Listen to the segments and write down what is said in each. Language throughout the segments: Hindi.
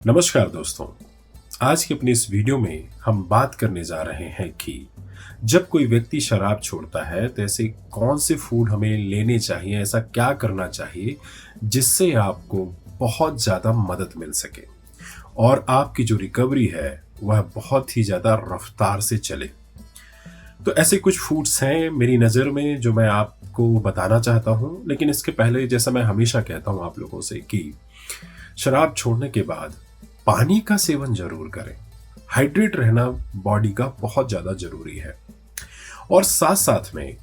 नमस्कार दोस्तों। आज की अपनी इस वीडियो में हम बात करने जा रहे हैं कि जब कोई व्यक्ति शराब छोड़ता है तो ऐसे कौन से फूड हमें लेने चाहिए, ऐसा क्या करना चाहिए जिससे आपको बहुत ज़्यादा मदद मिल सके और आपकी जो रिकवरी है वह बहुत ही ज़्यादा रफ्तार से चले। तो ऐसे कुछ फूड्स हैं मेरी नज़र में जो मैं आपको बताना चाहता हूँ, लेकिन इसके पहले जैसा मैं हमेशा कहता हूँ आप लोगों से कि शराब छोड़ने के बाद पानी का सेवन जरूर करें। हाइड्रेट रहना बॉडी का बहुत ज़्यादा ज़रूरी है। और साथ साथ में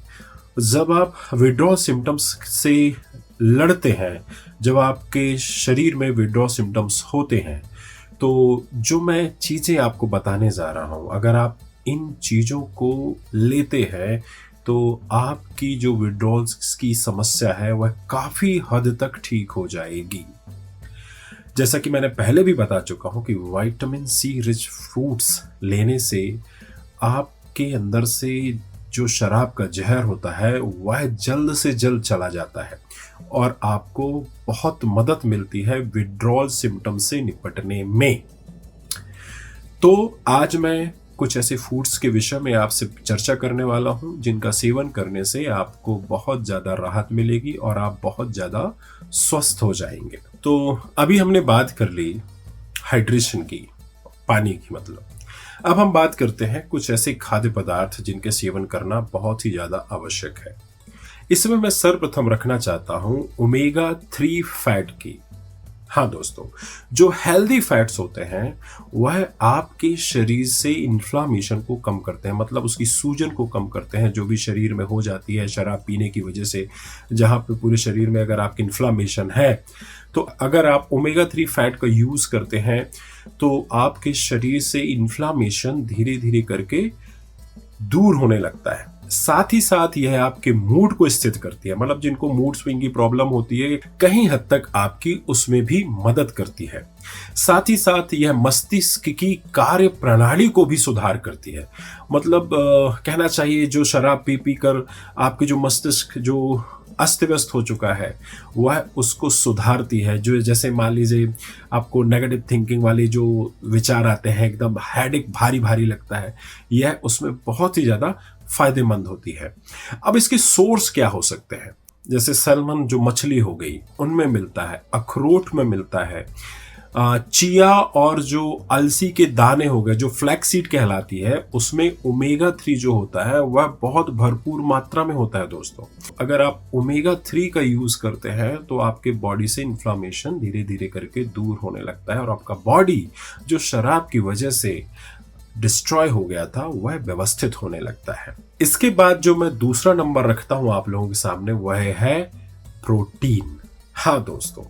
जब आप विड्रॉल सिम्टम्स से लड़ते हैं, जब आपके शरीर में विड्रॉल सिम्टम्स होते हैं, तो जो मैं चीज़ें आपको बताने जा रहा हूँ, अगर आप इन चीज़ों को लेते हैं तो आपकी जो विड्रॉल्स की समस्या है वह काफ़ी हद तक ठीक हो जाएगी। जैसा कि मैंने पहले भी बता चुका हूं कि विटामिन सी रिच फ्रूट्स लेने से आपके अंदर से जो शराब का जहर होता है वह जल्द से जल्द चला जाता है और आपको बहुत मदद मिलती है विड्रॉल सिम्टम से निपटने में। तो आज मैं कुछ ऐसे फूड्स के विषय में आपसे चर्चा करने वाला हूं जिनका सेवन करने से आपको बहुत ज़्यादा राहत मिलेगी और आप बहुत ज़्यादा स्वस्थ हो जाएंगे। तो अभी हमने बात कर ली हाइड्रेशन की, पानी की मतलब। अब हम बात करते हैं कुछ ऐसे खाद्य पदार्थ जिनके सेवन करना बहुत ही ज़्यादा आवश्यक है। इसमें मैं सर्वप्रथम रखना चाहता हूं ओमेगा 3 फैट की। हाँ दोस्तों, जो हेल्दी फैट्स होते हैं वह आपके शरीर से इन्फ्लामेशन को कम करते हैं, मतलब उसकी सूजन को कम करते हैं जो भी शरीर में हो जाती है शराब पीने की वजह से। जहाँ पे पूरे शरीर में अगर आपकी इन्फ्लामेशन है तो अगर आप ओमेगा 3 फैट का यूज़ करते हैं तो आपके शरीर से इन्फ्लामेशन धीरे धीरे करके दूर होने लगता है। साथ ही साथ यह आपके मूड को स्थिर करती है, मतलब जिनको मूड स्विंग की प्रॉब्लम होती है कहीं हद तक आपकी उसमें भी मदद करती है। साथ ही साथ यह मस्तिष्क की कार्य प्रणाली को भी सुधार करती है। मतलब कहना चाहिए जो शराब पी पी कर आपके जो मस्तिष्क जो अस्त व्यस्त हो चुका है वह उसको सुधारती है। जो जैसे मान लीजिए आपको नेगेटिव थिंकिंग वाले जो विचार आते हैं, एकदम हेडेक भारी भारी लगता है, यह उसमें बहुत ही ज़्यादा फायदेमंद होती है। अब इसके सोर्स क्या हो सकते हैं? जैसे सैल्मन जो मछली हो गई उनमें मिलता है, अखरोट में मिलता है, चिया और जो अलसी के दाने हो गए जो फ्लैक्सीड कहलाती है उसमें ओमेगा 3 जो होता है वह बहुत भरपूर मात्रा में होता है। दोस्तों अगर आप ओमेगा 3 का यूज करते हैं तो आपके बॉडी से इन्फ्लामेशन धीरे धीरे करके दूर होने लगता है और आपका बॉडी जो शराब की वजह से डिस्ट्रॉय हो गया था वह व्यवस्थित होने लगता है। इसके बाद जो मैं दूसरा नंबर रखता हूं आप लोगों के सामने वह है प्रोटीन। हाँ दोस्तों,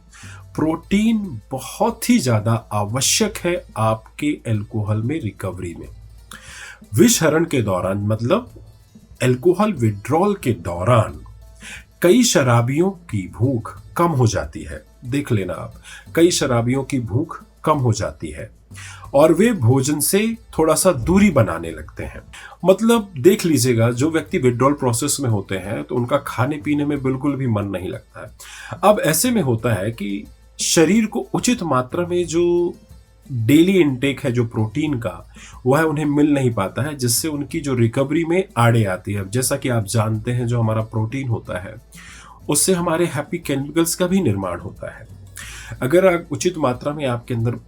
प्रोटीन बहुत ही ज्यादा आवश्यक है आपके अल्कोहल में रिकवरी में। विषहरण के दौरान, मतलब अल्कोहल विड्रॉल के दौरान कई शराबियों की भूख कम हो जाती है। देख लेना आप, कई शराबियों की भूख कम हो जाती है और वे भोजन से थोड़ा सा दूरी बनाने लगते हैं। मतलब देख लीजिएगा जो व्यक्ति विड्रॉल प्रोसेस में होते हैं तो उनका खाने पीने में बिल्कुल भी मन नहीं लगता है। अब ऐसे में होता है कि शरीर को उचित मात्रा में जो डेली इनटेक है जो प्रोटीन का वह उन्हें मिल नहीं पाता है, जिससे उनकी जो रिकवरी में आड़े आती है। जैसा कि आप जानते हैं जो हमारा प्रोटीन होता है उससे हमारे हैप्पी केमिकल्स का भी निर्माण होता है। अगर आप उचित मात्रा में आपके अंदर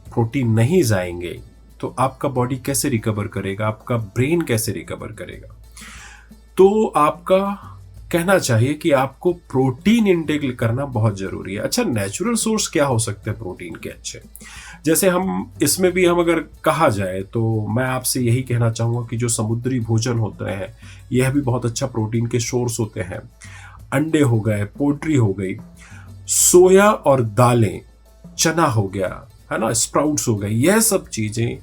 प्रोटीन नहीं जाएंगे तो आपका बॉडी कैसे रिकवर करेगा, आपका ब्रेन कैसे रिकवर करेगा? तो आपका कहना चाहिए कि आपको प्रोटीन इंटेक करना बहुत जरूरी है। अच्छा, नेचुरल सोर्स क्या हो सकते हैं प्रोटीन के अच्छे? जैसे हम इसमें भी हम अगर कहा जाए तो मैं आपसे यही कहना चाहूंगा कि जो समुद्री भोजन होते हैं यह भी बहुत अच्छा प्रोटीन के सोर्स होते हैं। अंडे हो गए, पोल्ट्री हो गई, सोया और दालें, चना हो गया, है ना, स्प्राउट्स हो गए, यह सब चीजें,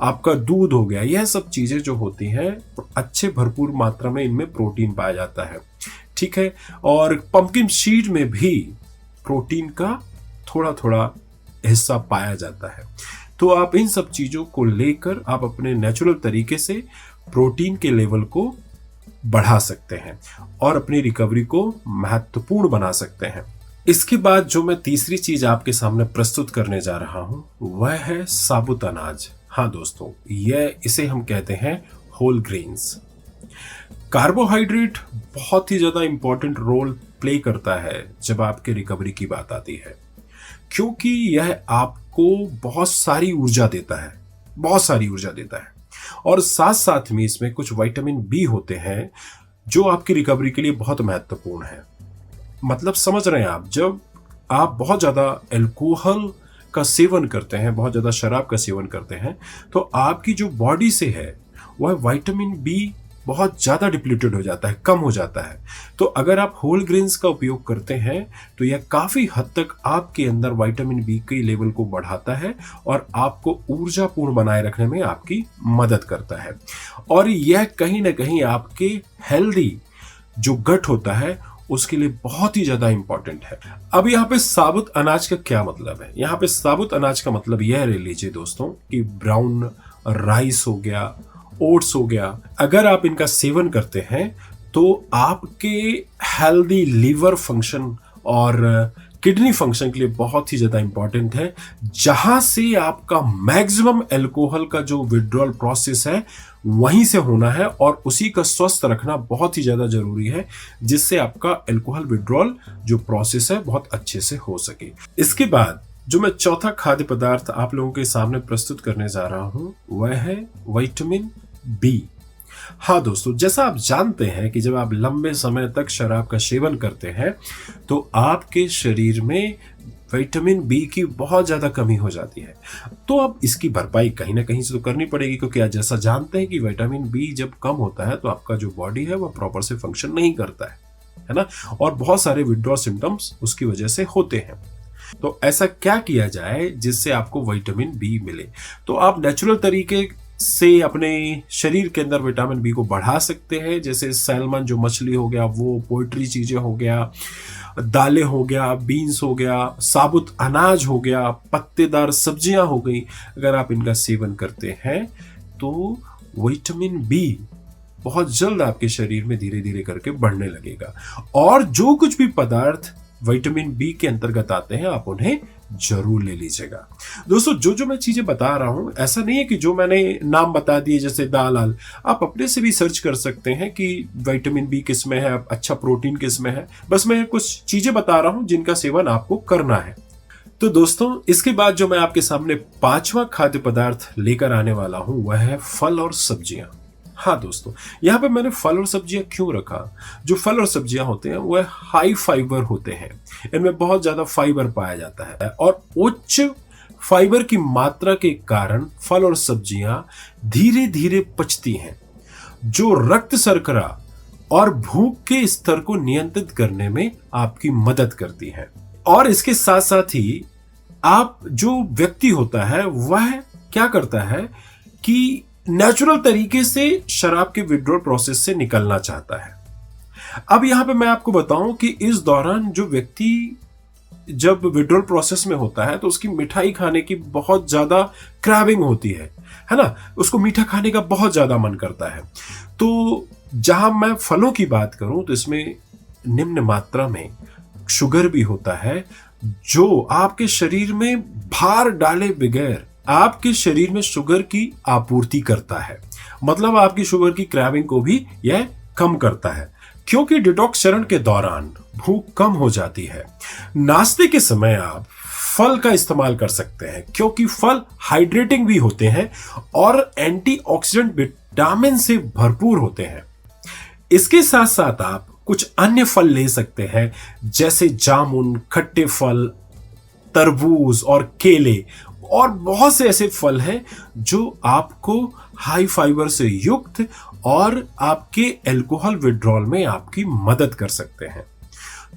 आपका दूध हो गया, यह सब चीजें जो होती हैं अच्छे भरपूर मात्रा में इनमें प्रोटीन पाया जाता है। ठीक है, और पंपकिन सीड में भी प्रोटीन का थोड़ा थोड़ा हिस्सा पाया जाता है। तो आप इन सब चीजों को लेकर आप अपने नेचुरल तरीके से प्रोटीन के लेवल को बढ़ा सकते हैं और अपनी रिकवरी को महत्वपूर्ण बना सकते हैं। इसके बाद जो मैं तीसरी चीज आपके सामने प्रस्तुत करने जा रहा हूं वह है साबुत अनाज। हाँ दोस्तों, इसे हम कहते हैं होल ग्रेन्स। कार्बोहाइड्रेट बहुत ही ज्यादा इंपॉर्टेंट रोल प्ले करता है जब आपके रिकवरी की बात आती है, क्योंकि यह आपको बहुत सारी ऊर्जा देता है, बहुत सारी ऊर्जा देता है। और साथ साथ में इसमें कुछ विटामिन बी होते हैं जो आपकी रिकवरी के लिए बहुत महत्वपूर्ण है। मतलब समझ रहे हैं आप, जब आप बहुत ज्यादा अल्कोहल का सेवन करते हैं, बहुत ज्यादा शराब का सेवन करते हैं, तो आपकी जो बॉडी से है वह विटामिन बी बहुत ज्यादा डिप्लीटेड हो जाता है, कम हो जाता है। तो अगर आप होल ग्रेन्स का उपयोग करते हैं तो यह काफी हद तक आपके अंदर विटामिन बी के लेवल को बढ़ाता है और आपको ऊर्जापूर्ण बनाए रखने में आपकी मदद करता है। और यह कहीं ना कहीं आपके हेल्दी जो गट होता है उसके लिए बहुत ही ज्यादा इंपॉर्टेंट है। अब यहाँ पे साबुत अनाज का क्या मतलब है? यहाँ पे साबुत अनाज का मतलब यह ले लीजिए दोस्तों कि ब्राउन राइस हो गया, ओट्स हो गया, अगर आप इनका सेवन करते हैं तो आपके हेल्दी लिवर फंक्शन और किडनी फंक्शन के लिए बहुत ही ज्यादा इंपॉर्टेंट है, जहां से आपका मैक्सिमम अल्कोहल का जो विड्रॉल प्रोसेस है वहीं से होना है और उसी का स्वस्थ रखना बहुत ही ज्यादा जरूरी है, जिससे आपका अल्कोहल विड्रॉल जो प्रोसेस है बहुत अच्छे से हो सके। इसके बाद जो मैं चौथा खाद्य पदार्थ आप लोगों के सामने प्रस्तुत करने जा रहा हूं वह है विटामिन बी। हाँ दोस्तों, जैसा आप जानते हैं कि जब आप लंबे समय तक शराब का सेवन करते हैं तो आपके शरीर में विटामिन बी की बहुत ज्यादा कमी हो जाती है। तो अब इसकी भरपाई कहीं ना कहीं से तो करनी पड़ेगी, क्योंकि आज जैसा जानते हैं कि विटामिन बी जब कम होता है तो आपका जो बॉडी है वह प्रॉपर से फंक्शन नहीं करता है ना, और बहुत सारे विड्रॉल सिम्टम्स उसकी वजह से होते हैं। तो ऐसा क्या किया जाए जिससे आपको विटामिन बी मिले? तो आप नेचुरल तरीके से अपने शरीर के अंदर विटामिन बी को बढ़ा सकते हैं, जैसे सैल्मन जो मछली हो गया, वो पोल्ट्री चीजें हो गया, दालें हो गया, बीन्स हो गया, साबुत अनाज हो गया, पत्तेदार सब्जियां हो गई। अगर आप इनका सेवन करते हैं तो विटामिन बी बहुत जल्द आपके शरीर में धीरे धीरे करके बढ़ने लगेगा। और जो कुछ भी पदार्थ विटामिन बी के अंतर्गत आते हैं आप उन्हें जरूर ले लीजिएगा। दोस्तों, जो मैं चीजें बता रहा हूं ऐसा नहीं है कि जो मैंने नाम बता दिए जैसे दाल आल, आप अपने से भी सर्च कर सकते हैं कि विटामिन बी किस में है, अच्छा प्रोटीन किस में है। बस मैं कुछ चीजें बता रहा हूं जिनका सेवन आपको करना है। तो दोस्तों, इसके बाद जो मैं आपके सामने पांचवा खाद्य पदार्थ लेकर आने वाला हूं वह है फल और सब्जियां। हाँ दोस्तों, यहाँ पे मैंने फल और सब्जियां क्यों रखा? जो फल और सब्जियां होते हैं वह हाई फाइबर होते हैं, इनमें बहुत ज्यादा फाइबर पाया जाता है और उच्च फाइबर की मात्रा के कारण फल और सब्जियां धीरे धीरे पचती हैं, जो रक्त शर्करा और भूख के स्तर को नियंत्रित करने में आपकी मदद करती है। और इसके साथ साथ ही आप जो व्यक्ति होता है वह क्या करता है कि नेचुरल तरीके से शराब के विड्रॉल प्रोसेस से निकलना चाहता है। अब यहां पे मैं आपको बताऊं कि इस दौरान जो व्यक्ति जब विड्रॉल प्रोसेस में होता है तो उसकी मिठाई खाने की बहुत ज्यादा क्रेविंग होती है ना, उसको मीठा खाने का बहुत ज्यादा मन करता है। तो जहां मैं फलों की बात करूं तो इसमें निम्न मात्रा में शुगर भी होता है, जो आपके शरीर में भार डाले बगैर आपके शरीर में शुगर की आपूर्ति करता है। मतलब आपकी शुगर की क्रेविंग को भी यह कम करता है, क्योंकि डिटॉक्स चरण के दौरान भूख कम हो जाती है। नाश्ते के समय आप फल का इस्तेमाल कर सकते हैं, क्योंकि फल हाइड्रेटिंग भी होते हैं और एंटीऑक्सीडेंट विटामिन से भरपूर होते हैं। इसके साथ साथ आप कुछ अन्य फल ले सकते हैं, जैसे जामुन, खट्टे फल, तरबूज और केले, और बहुत से ऐसे फल हैं जो आपको हाई फाइबर से युक्त और आपके अल्कोहल विड्रॉल में आपकी मदद कर सकते हैं।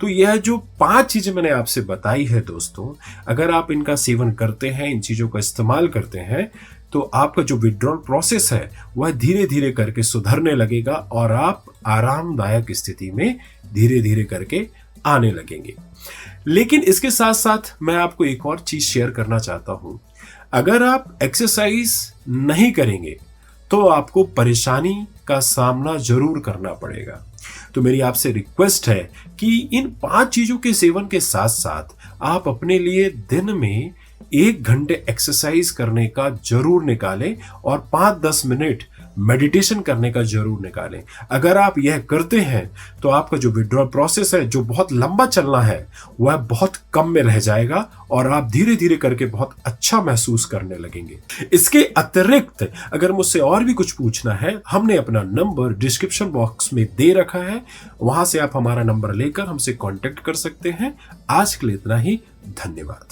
तो यह जो 5 चीजें मैंने आपसे बताई है दोस्तों, अगर आप इनका सेवन करते हैं, इन चीजों का इस्तेमाल करते हैं, तो आपका जो विड्रॉल प्रोसेस है वह धीरे धीरे करके सुधरने लगेगा और आप आरामदायक स्थिति में धीरे धीरे करके आने लगेंगे। लेकिन इसके साथ साथ मैं आपको एक और चीज शेयर करना चाहता हूं। अगर आप एक्सरसाइज नहीं करेंगे तो आपको परेशानी का सामना जरूर करना पड़ेगा। तो मेरी आपसे रिक्वेस्ट है कि इन 5 चीजों के सेवन के साथ साथ आप अपने लिए दिन में 1 घंटे एक्सरसाइज करने का जरूर निकालें और 5-10 मिनट मेडिटेशन करने का जरूर निकालें। अगर आप यह करते हैं तो आपका जो विड्रॉल प्रोसेस है, जो बहुत लंबा चलना है, वह बहुत कम में रह जाएगा और आप धीरे धीरे करके बहुत अच्छा महसूस करने लगेंगे। इसके अतिरिक्त अगर मुझसे और भी कुछ पूछना है, हमने अपना नंबर डिस्क्रिप्शन बॉक्स में दे रखा है, वहां से आप हमारा नंबर लेकर हमसे कांटेक्ट कर सकते हैं। आज के लिए इतना ही। धन्यवाद।